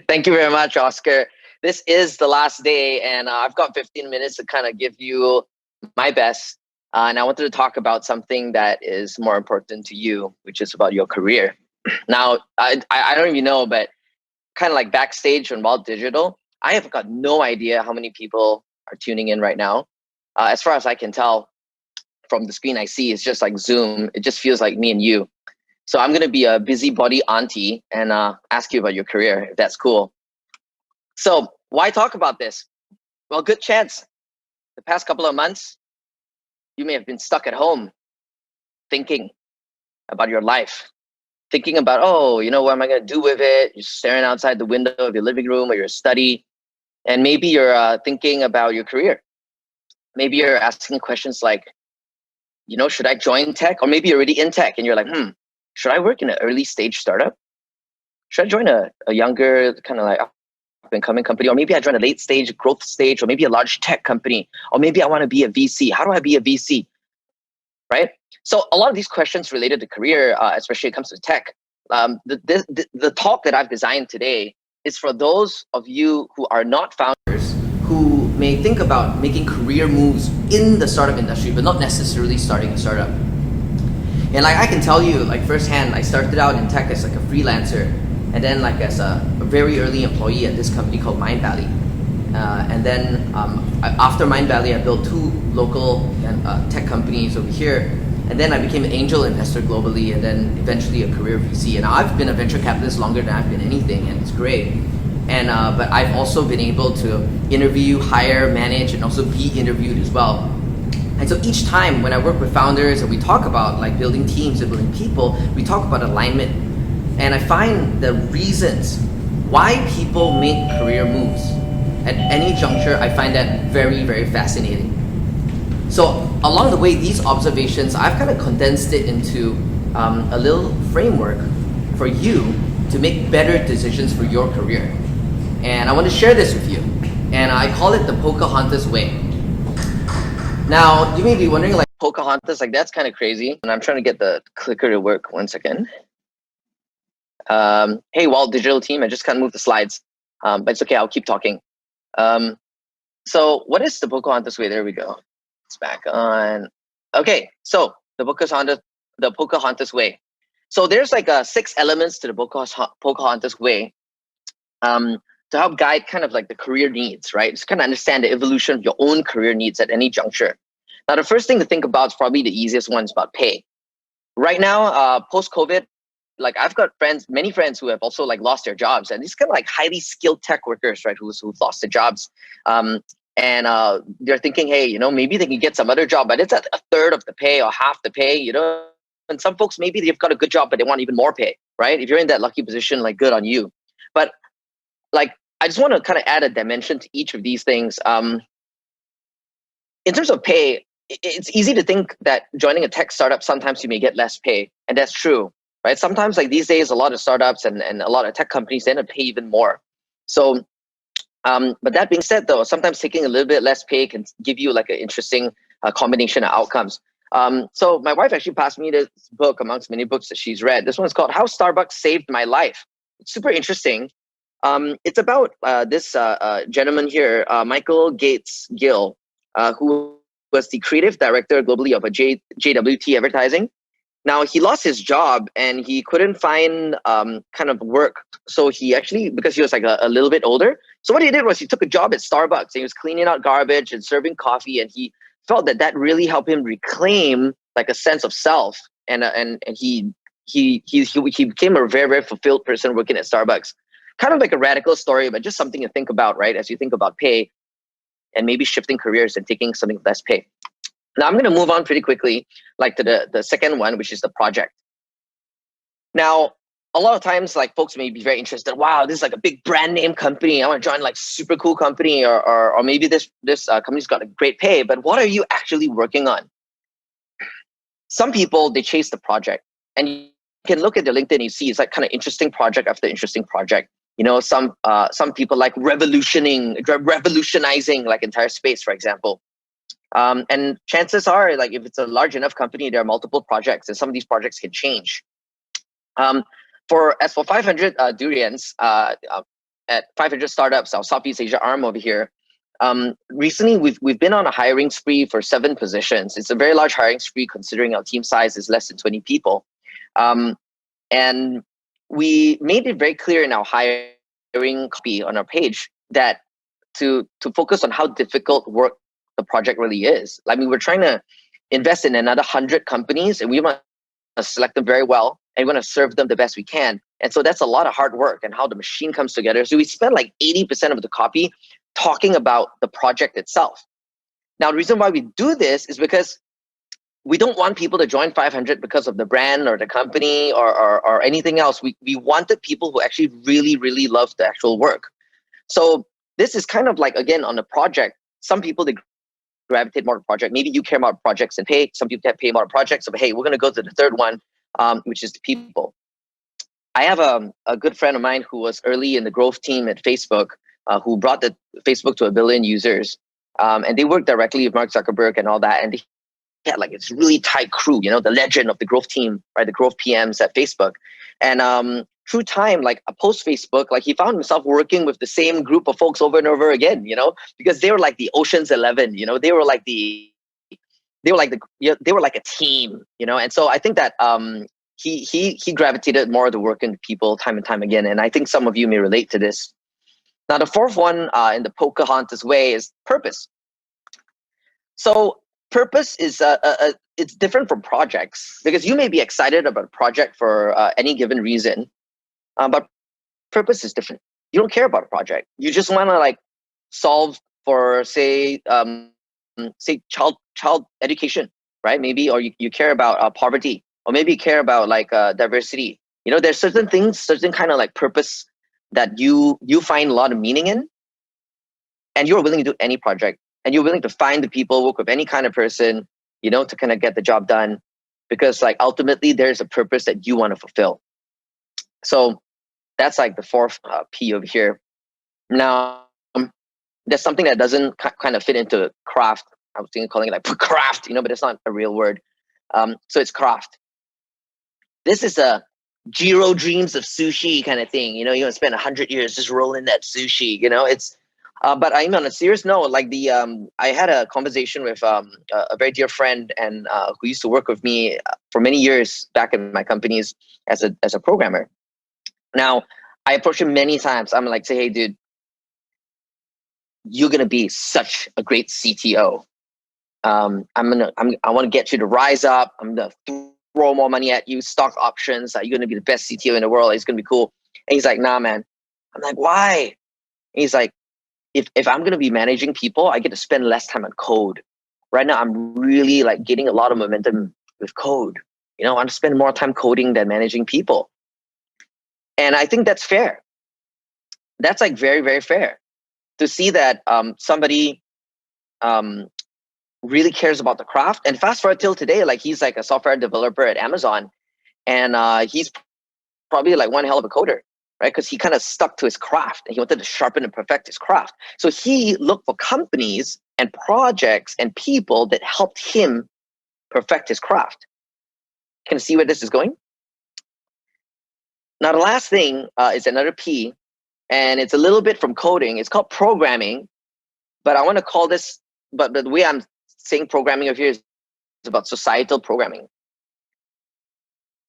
Thank you very much, Oscar. This is the last day, and I've got 15 minutes to kind of give you my best. And I wanted to talk about something that is more important to you, which is about your career. Now, I don't even know, but kind of like backstage on Wild Digital, I have got no idea how many people are tuning in right now. As far as I can tell from the screen I see, it's just like Zoom. It just feels like me and you. So I'm going to be a busybody auntie and ask you about your career, if that's cool. So why talk about this? Well, good chance. The past couple of months, you may have been stuck at home thinking about your life, thinking about, oh, what am I going to do with it? You're staring outside the window of your living room or your study. And maybe you're thinking about your career. Maybe you're asking questions like, should I join tech? Or maybe you're already in tech and you're like, should I work in an early stage startup? Should I join a younger kind of like up and coming company? Or maybe I join a late stage growth stage, or maybe a large tech company, or maybe I want to be a VC. How do I be a VC? Right? So a lot of these questions related to career, especially when it comes to tech. The talk that I've designed today is for those of you who are not founders, who may think about making career moves in the startup industry, but not necessarily starting a startup. And like I can tell you, like firsthand, I started out in tech as like a freelancer, and then like as a very early employee at this company called Mindvalley. And then after Mindvalley, I built 2 local tech companies over here. And then I became an angel investor globally, and then eventually a career VC. And I've been a venture capitalist longer than I've been anything, and it's great. And but I've also been able to interview, hire, manage, and also be interviewed as well. And so each time when I work with founders and we talk about like building teams and building people, we talk about alignment. And I find the reasons why people make career moves at any juncture, I find that very, very fascinating. So along the way, these observations, I've kind of condensed it into a little framework for you to make better decisions for your career. And I want to share this with you. And I call it the Pocahontas way. Now, you may be wondering, like, Pocahontas, like that's kind of crazy. And I'm trying to get the clicker to work. One second. Hey, Wild Digital team, I just can't move the slides. But it's okay, I'll keep talking. So what is the Pocahontas way? There we go. It's back on. Okay, so the Pocahontas way. So there's like 6 elements to the Pocahontas way to help guide kind of like the career needs, right? Just kind of understand the evolution of your own career needs at any juncture. Now, the first thing to think about is probably the easiest one, is about pay. Right now, post-COVID, like I've got many friends who have also like lost their jobs, and these kind of like highly skilled tech workers, right, who've lost their jobs. And they're thinking, hey, maybe they can get some other job, but it's at a third of the pay or half the pay, And some folks, maybe they've got a good job, but they want even more pay, right? If you're in that lucky position, like good on you. But like, I just want to kind of add a dimension to each of these things. In terms of pay, it's easy to think that joining a tech startup, sometimes you may get less pay. And that's true, right? Sometimes like these days, a lot of startups and a lot of tech companies, they end up pay even more. So, but that being said, though, sometimes taking a little bit less pay can give you like an interesting combination of outcomes. So my wife actually passed me this book amongst many books that she's read. This one's called How Starbucks Saved My Life. It's super interesting. It's about this gentleman here, Michael Gates Gill, who was the creative director globally of a JWT advertising. Now, he lost his job and he couldn't find kind of work. So he actually, because he was like a little bit older, so what he did was he took a job at Starbucks and he was cleaning out garbage and serving coffee. And he felt that really helped him reclaim like a sense of self. And he became a very, very fulfilled person working at Starbucks. Kind of like a radical story, but just something to think about, right? As you think about pay and maybe shifting careers and taking something less pay. Now, I'm going to move on pretty quickly, like to the second one, which is the project. Now, a lot of times, like folks may be very interested. Wow, this is like a big brand name company. I want to join like super cool company, or maybe this company's got a great pay. But what are you actually working on? Some people, they chase the project, and you can look at their LinkedIn. You see it's like kind of interesting project after interesting project. Some people like revolutionizing like entire space, for example. And chances are, like if it's a large enough company, there are multiple projects, and some of these projects can change. for 500 durians at 500 startups, our Southeast Asia arm over here. Recently, we've been on a hiring spree for 7 positions. It's a very large hiring spree considering our team size is less than 20 people, and we made it very clear in our hiring copy on our page that to focus on how difficult work the project really is. I mean, we're trying to invest in another 100 companies, and we want to select them very well, and we want to serve them the best we can. And so that's a lot of hard work and how the machine comes together. So we spend like 80% of the copy talking about the project itself. Now, the reason why we do this is because we don't want people to join 500 because of the brand or the company or anything else. We wanted people who actually really, really love the actual work. So this is kind of like, again, on the project, some people, they gravitate more to project. Maybe you care about projects and pay. Some people pay more projects. So, hey, we're going to go to the third one, which is the people. I have a good friend of mine who was early in the growth team at Facebook, who brought the Facebook to 1 billion users. And they worked directly with Mark Zuckerberg and all that. And they had like this really tight crew, you know, the legend of the growth team, right? The growth PMs at Facebook. And through time, like post Facebook, like he found himself working with the same group of folks over and over again, you know, because they were like the Ocean's 11, you know, they were like a team, you know. And so I think that he gravitated more to working with people time and time again. And I think some of you may relate to this. Now, the fourth one in the Pocahontas way is purpose. So purpose is it's different from projects, because you may be excited about a project for any given reason, but purpose is different. You don't care about a project. You just want to like solve for say child education, right? Maybe, or you care about poverty, or maybe you care about like diversity. You know, there's certain things, certain kind of like purpose that you find a lot of meaning in, and you're willing to do any project, and you're willing to find the people, work with any kind of person, you know, to kind of get the job done, because like ultimately there's a purpose that you want to fulfill. So that's like the fourth P over here. Now, there's something that doesn't kind of fit into craft. I was thinking calling it like craft, you know, but it's not a real word. So it's craft. This is a Jiro dreams of sushi kind of thing. You know, you want to spend 100 years just rolling that sushi, you know, it's, but I'm on a serious note, like I had a conversation with a very dear friend and who used to work with me for many years back in my companies as a programmer. Now, I approached him many times. I'm like, say, hey, dude, you're gonna be such a great CTO. I want to get you to rise up. I'm gonna throw more money at you, stock options. You're gonna be the best CTO in the world. It's gonna be cool. And he's like, nah, man. I'm like, why? And he's like, if I'm gonna be managing people, I get to spend less time on code. Right now, I'm really like getting a lot of momentum with code. You know, I want to spend more time coding than managing people. And I think that's fair. That's like very, very fair to see that somebody really cares about the craft. And fast forward till today, like he's like a software developer at Amazon, and he's probably like one hell of a coder, right? Because he kind of stuck to his craft and he wanted to sharpen and perfect his craft. So he looked for companies and projects and people that helped him perfect his craft. Can you see where this is going? Now, the last thing is another P, and it's a little bit from coding. It's called programming, but I want to call this, but the way I'm saying programming over here is about societal programming.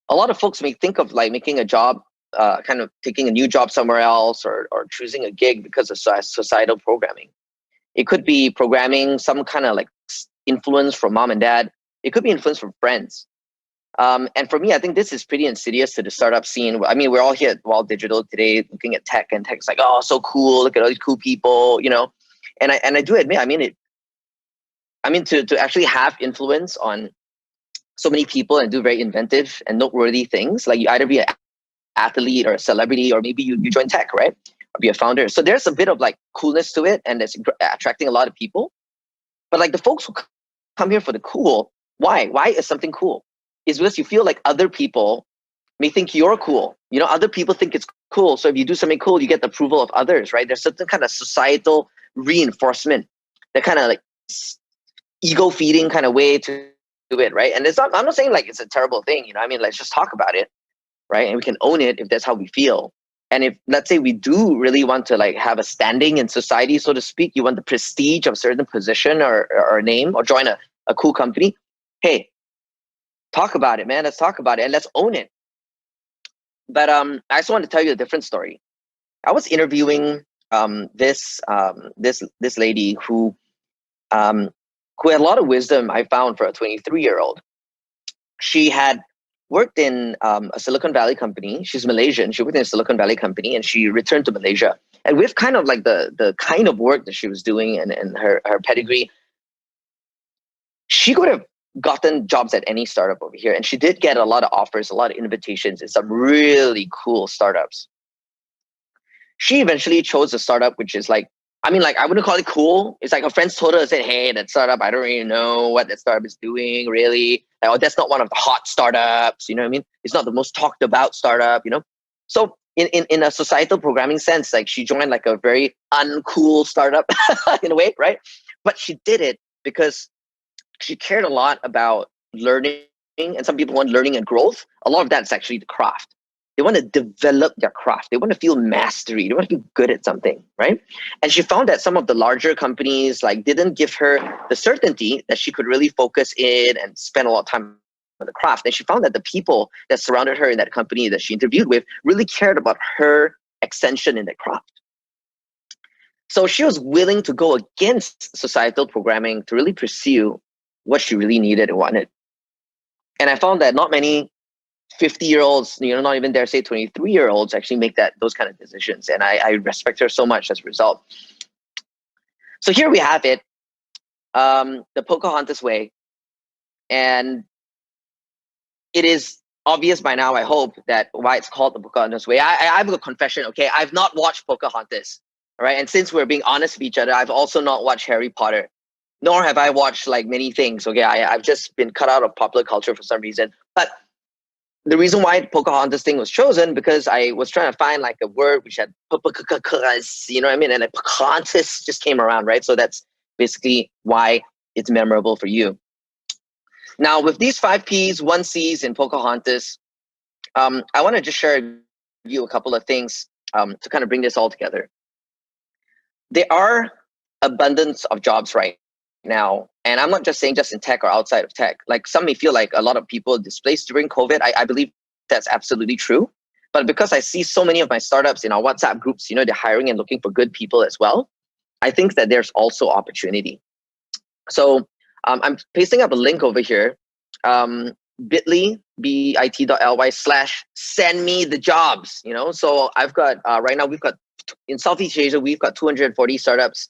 A lot of folks may think of like making a job, kind of taking a new job somewhere else, or choosing a gig because of societal programming. It could be programming some kind of like influence from mom and dad. It could be influence from friends. And for me, I think this is pretty insidious to the startup scene. I mean, we're all here at Wild Digital today looking at tech, and tech's like, oh, so cool. Look at all these cool people, you know. And I do admit, to actually have influence on so many people and do very inventive and noteworthy things, like you either be an athlete or a celebrity, or maybe you join tech, right? Or be a founder. So there's a bit of like coolness to it, and it's attracting a lot of people. But like the folks who come here for the cool, why? Why is something cool? Is because you feel like other people may think you're cool. You know, other people think it's cool. So if you do something cool, you get the approval of others, right? There's certain kind of societal reinforcement, that kind of like ego feeding kind of way to do it, right? And it's not, I'm not saying like it's a terrible thing, you know, I mean, let's just talk about it. right? And we can own it if that's how we feel. And if, let's say, we do really want to like have a standing in society, so to speak, you want the prestige of a certain position or name, or join a cool company, hey, talk about it, man. Let's talk about it and let's own it. But I just want to tell you a different story. I was interviewing this lady who had a lot of wisdom, I found, for a 23-year-old. She had worked in a Silicon Valley company. She's Malaysian. She worked in a Silicon Valley company and she returned to Malaysia. And with kind of like the kind of work that she was doing and her pedigree, she could have gotten jobs at any startup over here. And she did get a lot of offers, a lot of invitations in some really cool startups. She eventually chose a startup which is like, I mean, like, I wouldn't call it cool. It's like her friends told her, said, hey, that startup, I don't really know what that startup is doing, really. Like, oh, that's not one of the hot startups, you know what I mean? It's not the most talked about startup, you know? So in a societal programming sense, like, she joined like a very uncool startup in a way, right? But she did it because she cared a lot about learning, and some people want learning and growth. A lot of that's actually the craft. They want to develop their craft. They want to feel mastery. They want to feel good at something, right? And she found that some of the larger companies like didn't give her the certainty that she could really focus in and spend a lot of time on the craft. And she found that the people that surrounded her in that company that she interviewed with really cared about her extension in the craft. So she was willing to go against societal programming to really pursue what she really needed and wanted. And I found that not many 50-year-olds, you know, not even dare say 23-year-olds actually make those kind of decisions. And I respect her so much as a result. So here we have it, the Pocahontas way. And it is obvious by now, I hope, that why it's called the Pocahontas way. I have a confession, okay? I've not watched Pocahontas, all right? And since we're being honest with each other, I've also not watched Harry Potter, nor have I watched like many things, okay? I've just been cut out of popular culture for some reason. But the reason why Pocahontas thing was chosen, because I was trying to find like a word which had, you know what I mean? And like Pocahontas just came around, right? So that's basically why it's memorable for you. Now, with these 5 Ps, 1 Cs in Pocahontas, I want to just share with you a couple of things to kind of bring this all together. There are abundance of jobs right now. And I'm not just saying just in tech or outside of tech. Like, some may feel like a lot of people displaced during COVID. I believe that's absolutely true. But because I see so many of my startups in our WhatsApp groups, you know, they're hiring and looking for good people as well, I think that there's also opportunity. So I'm pasting up a link over here, bit.ly, bit.ly/send me the jobs, you know. So I've got, right now we've got, in Southeast Asia, we've got 240 startups.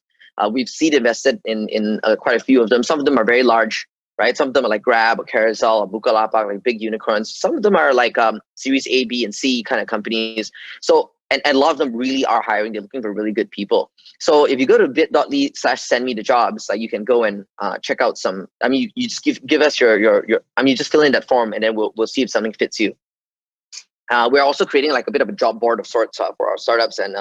We've seed invested in quite a few of them. Some of them are very large, right? Some of them are like Grab or Carousel or Bukalapak, like big unicorns. Some of them are like Series A, B, and C kind of companies. So, and a lot of them really are hiring. They're looking for really good people. So if you go to bit.ly/send me the jobs, like, you can go and check out some. I mean, you just give us your. I mean, you just fill in that form, and then we'll see if something fits you. We're also creating like a bit of a job board of sorts for our startups, and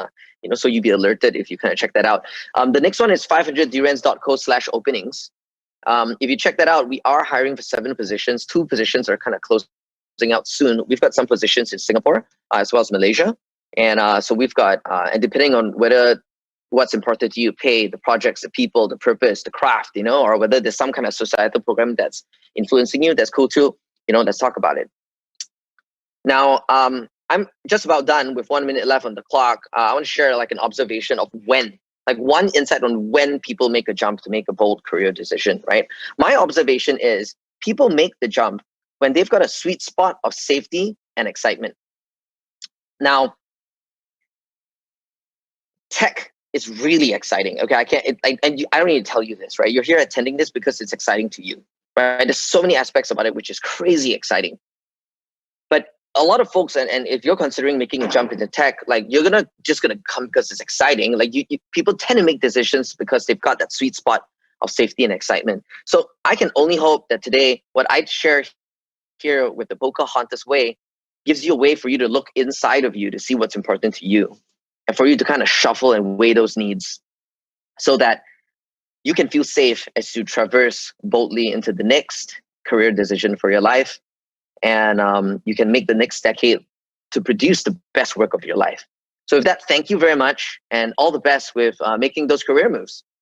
you know, so you'll be alerted if you kind of check that out. The next one is 500drens.co/openings. If you check that out, we are hiring for 7 positions. 2 positions are kind of closing out soon. We've got some positions in Singapore as well as Malaysia, and so we've got, and depending on what's important to you, pay, the projects, the people, the purpose, the craft, you know, or whether there's some kind of societal program that's influencing you, that's cool too. You know, let's talk about it. Now, I'm just about done with 1 minute left on the clock. I want to share like an observation of when, like one insight on when people make a jump to make a bold career decision, right? My observation is people make the jump when they've got a sweet spot of safety and excitement. Now, tech is really exciting. Okay, I don't need to tell you this, right? You're here attending this because it's exciting to you, right? There's so many aspects about it which is crazy exciting. But a lot of folks, and if you're considering making a jump into tech, like, you're just gonna come because it's exciting. Like, people tend to make decisions because they've got that sweet spot of safety and excitement. So I can only hope that today, what I'd share here with the Pocahontas way gives you a way for you to look inside of you to see what's important to you, and for you to kind of shuffle and weigh those needs so that you can feel safe as you traverse boldly into the next career decision for your life. And you can make the next decade to produce the best work of your life. So with that, thank you very much and all the best with making those career moves.